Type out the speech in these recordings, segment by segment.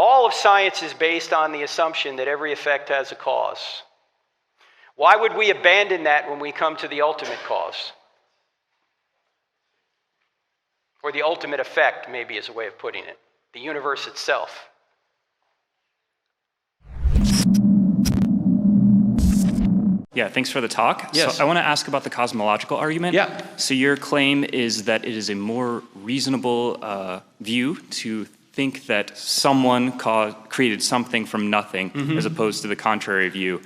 All of science is based on the assumption that every effect has a cause. Why would we abandon that when we come to the ultimate cause? Or the ultimate effect, maybe is a way of putting it. The universe itself. Yeah, thanks for the talk. Yes. So I want to ask about the cosmological argument. Yeah. So your claim is that it is a more reasonable view to think that someone created something from nothing, as opposed to the contrary view.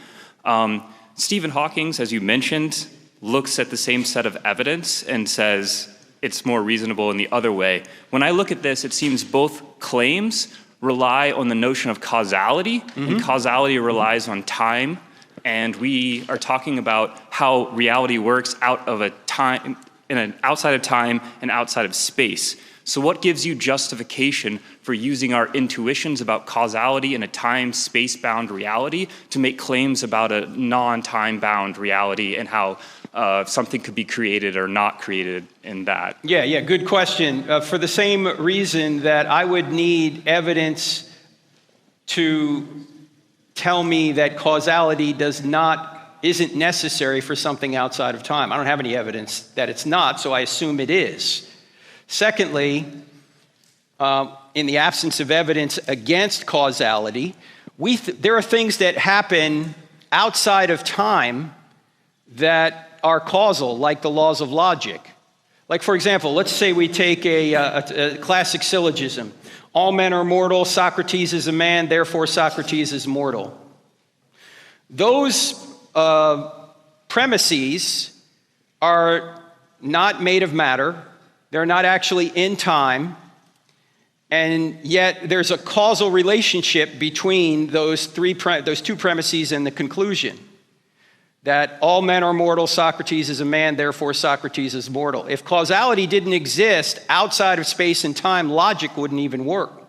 Stephen Hawking, as you mentioned, looks at the same set of evidence and says it's more reasonable in the other way. When I look at this, it seems both claims rely on the notion of causality, and causality relies on time. And we are talking about how reality works outside of time and outside of space. So what gives you justification for using our intuitions about causality in a time-space-bound reality to make claims about a non-time-bound reality and how something could be created or not created in that? Yeah, good question. For the same reason that I would need evidence to tell me that causality isn't necessary for something outside of time. I don't have any evidence that it's not, so I assume it is. Secondly, in the absence of evidence against causality, there are things that happen outside of time that are causal, like the laws of logic. Like, for example, let's say we take a classic syllogism. All men are mortal, Socrates is a man, therefore Socrates is mortal. Those premises are not made of matter. They're not actually in time, and yet there's a causal relationship between those two premises and the conclusion that all men are mortal, Socrates is a man, therefore Socrates is mortal. If causality didn't exist outside of space and time, logic wouldn't even work.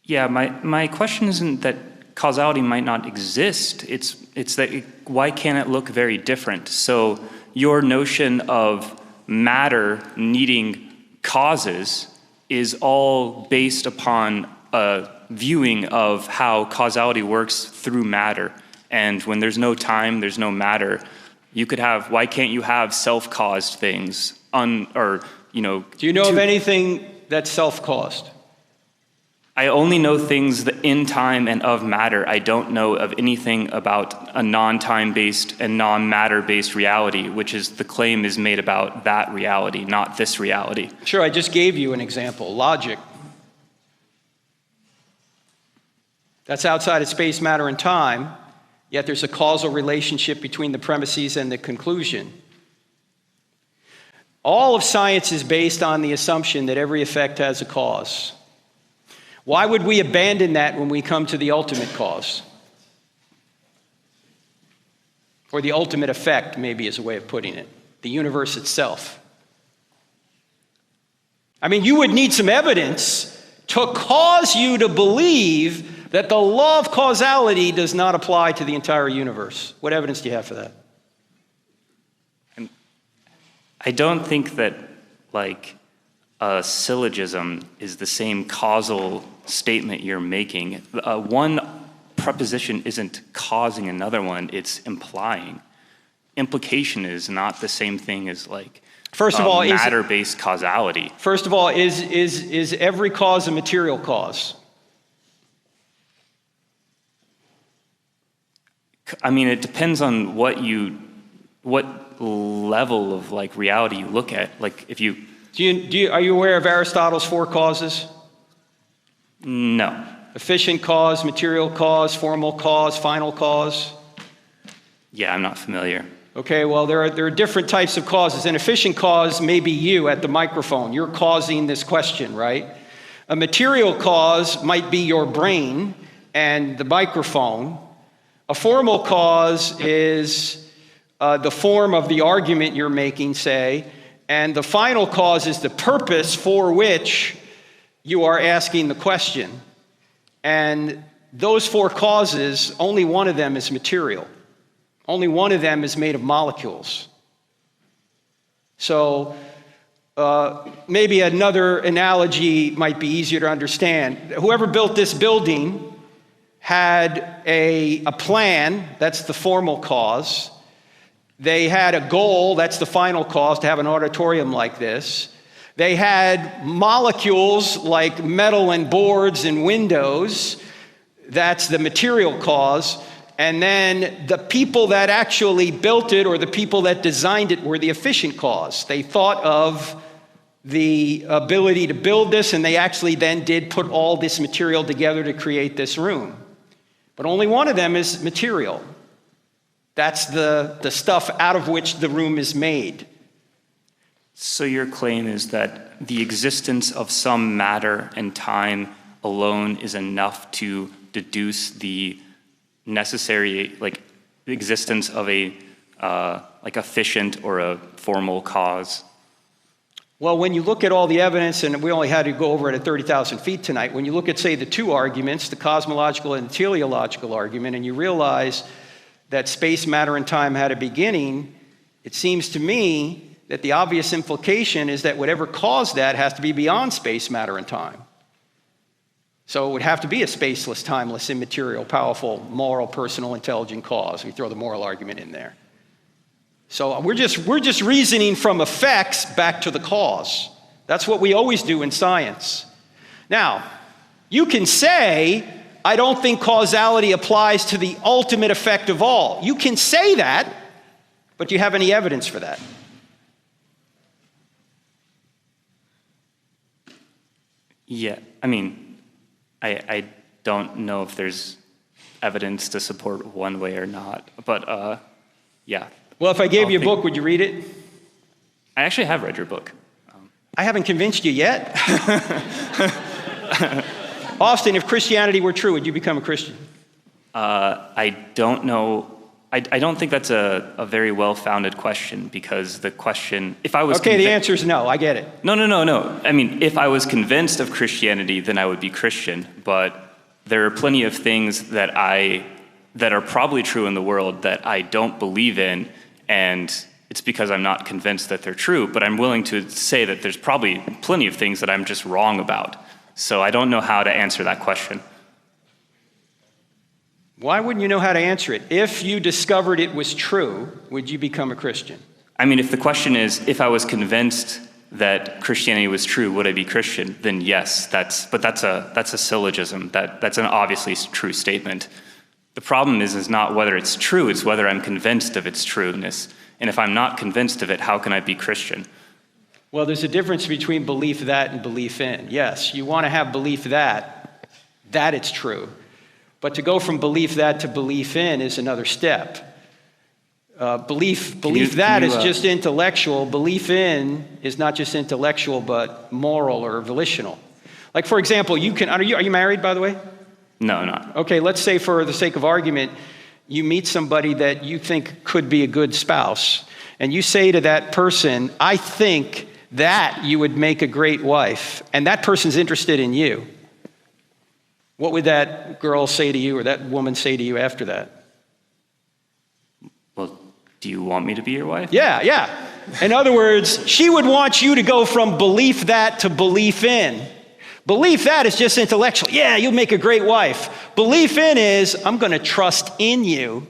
Yeah, my question isn't that causality might not exist. It's that why can't it look very different? So your notion of matter needing causes is all based upon a viewing of how causality works through matter. And when there's no time, there's no matter. Why can't you have self-caused things? Do you know of anything that's self-caused? I only know things that in time and of matter. I don't know of anything about a non-time-based and non-matter-based reality, which is the claim is made about that reality, not this reality. Sure, I just gave you an example, logic. That's outside of space, matter, and time, yet there's a causal relationship between the premises and the conclusion. All of science is based on the assumption that every effect has a cause. Why would we abandon that when we come to the ultimate cause? Or the ultimate effect, maybe is a way of putting it. The universe itself. I mean, you would need some evidence to cause you to believe that the law of causality does not apply to the entire universe. What evidence do you have for that? I don't think that, a syllogism is the same causal statement you're making. One preposition isn't causing another one, it's implying. Implication is not the same thing as First of all, matter-based causality. First of all, is every cause a material cause? I mean, it depends on what level of reality you look at. If you are you aware of Aristotle's 4 causes? No. Efficient cause, material cause, formal cause, final cause? Yeah, I'm not familiar. Okay, well, there are different types of causes. An efficient cause may be you at the microphone. You're causing this question, right? A material cause might be your brain and the microphone. A formal cause is the form of the argument you're making, say, and the final cause is the purpose for which you are asking the question. And those 4 causes, only one of them is material. Only one of them is made of molecules. So maybe another analogy might be easier to understand. Whoever built this building had a plan, that's the formal cause. They had a goal, that's the final cause, to have an auditorium like this. They had molecules like metal and boards and windows, that's the material cause. And then the people that actually built it, or the people that designed it, were the efficient cause. They thought of the ability to build this, and they actually then did put all this material together to create this room. But only one of them is material. That's the stuff out of which the room is made. So your claim is that the existence of some matter and time alone is enough to deduce the necessary, like, the existence of a efficient or a formal cause? Well, when you look at all the evidence, and we only had to go over it at 30,000 feet tonight, when you look at, say, the two arguments, the cosmological and the teleological argument, and you realize that space, matter, and time had a beginning, it seems to me that the obvious implication is that whatever caused that has to be beyond space, matter, and time. So it would have to be a spaceless, timeless, immaterial, powerful, moral, personal, intelligent cause. We throw the moral argument in there. So we're just reasoning from effects back to the cause. That's what we always do in science. Now, you can say, I don't think causality applies to the ultimate effect of all. You can say that, but do you have any evidence for that? Yeah, I mean, I don't know if there's evidence to support one way or not, but yeah. Well, if I gave you a book, would you read it? I actually have read your book. I haven't convinced you yet. Austin, if Christianity were true, would you become a Christian? I don't know. I don't think that's a very well-founded question, because the question, if I was okay, the answer is no, I get it. No. I mean, if I was convinced of Christianity, then I would be Christian, but there are plenty of things that are probably true in the world that I don't believe in, and it's because I'm not convinced that they're true, but I'm willing to say that there's probably plenty of things that I'm just wrong about. So I don't know how to answer that question. Why wouldn't you know how to answer it? If you discovered it was true, would you become a Christian? I mean, if the question is, if I was convinced that Christianity was true, would I be Christian? Then yes, but that's a syllogism. That's an obviously true statement. The problem is not whether it's true, it's whether I'm convinced of its trueness. And if I'm not convinced of it, how can I be Christian? Well, there's a difference between belief that and belief in. Yes, you want to have belief that it's true. But to go from belief that to belief in is another step. Belief that is just intellectual. Belief in is not just intellectual, but moral or volitional. Like, for example, are you married, by the way? No, I'm not. Okay, let's say for the sake of argument, you meet somebody that you think could be a good spouse, and you say to that person, I think that you would make a great wife, and that person's interested in you. What would that girl say to you, or that woman say to you after that? Well, do you want me to be your wife? Yeah. In other words, she would want you to go from belief that to belief in. Belief that is just intellectual. Yeah, you'll make a great wife. Belief in is, I'm going to trust in you,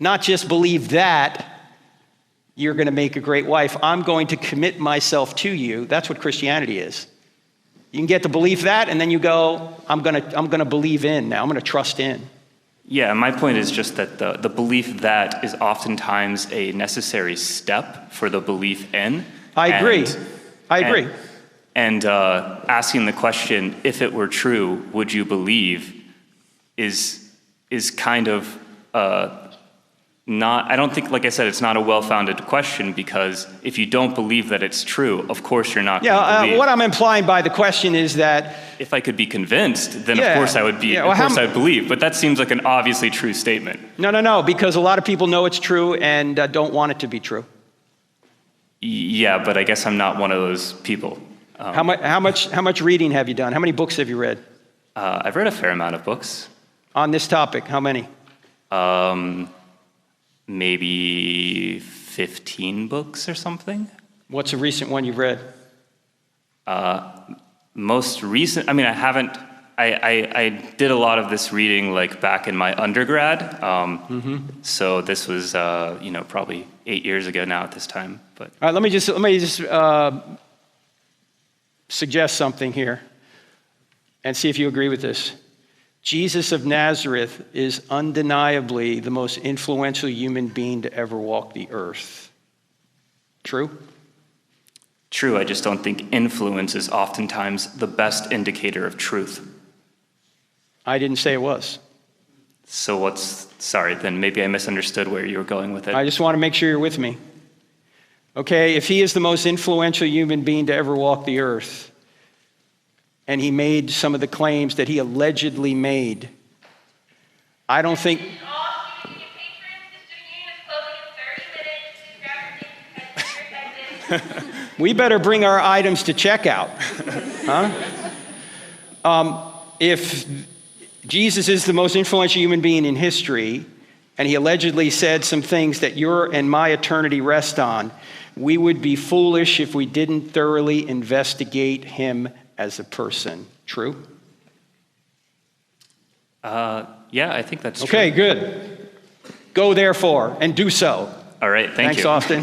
not just believe that you're going to make a great wife. I'm going to commit myself to you. That's what Christianity is. You can get to believe that, and then you go, I'm going to believe in now. I'm going to trust in. Yeah, my point is just that the belief that is oftentimes a necessary step for the belief in. I agree. And asking the question, if it were true, would you believe, is kind of not, I don't think, like I said, it's not a well-founded question, because if you don't believe that it's true, of course you're not going to believe. What I'm implying by the question is that if I could be convinced, then of course I would be, of course I would believe, but that seems like an obviously true statement. No, because a lot of people know it's true and don't want it to be true. Yeah, but I guess I'm not one of those people. How much reading have you done? How many books have you read? I've read a fair amount of books. On this topic, how many? Maybe 15 books or something. What's a recent one you've read? Most recent, I mean, I haven't, I did a lot of this reading like back in my undergrad. So this was, probably 8 years ago now at this time. But all right, let me just suggest something here and see if you agree with this. Jesus of Nazareth is undeniably the most influential human being to ever walk the earth. True? True, I just don't think influence is oftentimes the best indicator of truth. I didn't say it was. So sorry, then maybe I misunderstood where you were going with it. I just want to make sure you're with me. Okay, if he is the most influential human being to ever walk the earth, and he made some of the claims that he allegedly made, I don't think... We better bring our items to checkout. Huh? If Jesus is the most influential human being in history, and he allegedly said some things that your and my eternity rest on, we would be foolish if we didn't thoroughly investigate him as a person. True? Yeah, I think that's true. Okay, good. Go therefore and do so. All right, thank you. Thanks, Austin.